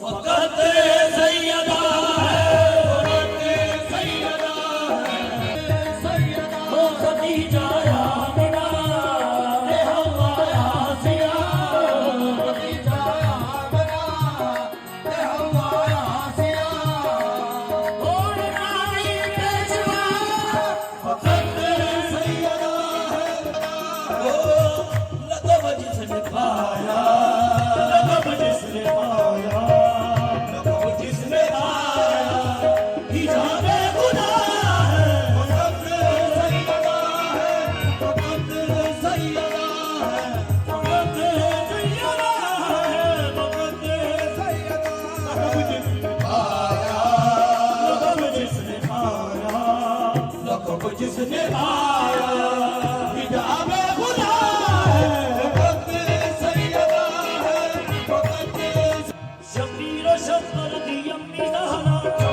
फकत सैयदा हो खदीजा आमिना ने हवा आसिया खदीजा आमिना ने हवा आसिया और नाई पेशवा फकत सैयदा हो लकब जिसने पाया लकब जिसने पाया लकब जिसने पाया हिजाबे खुदा है फकत सैयदा है फकत सैयदा है फकत सैयदा है फकत सैयदा लकब जिसने पाया लकब जिसने पाया हिजाबे खुदा है फकत सैयदा है फकत शबीर शक्कर की अम्मी ज़हरा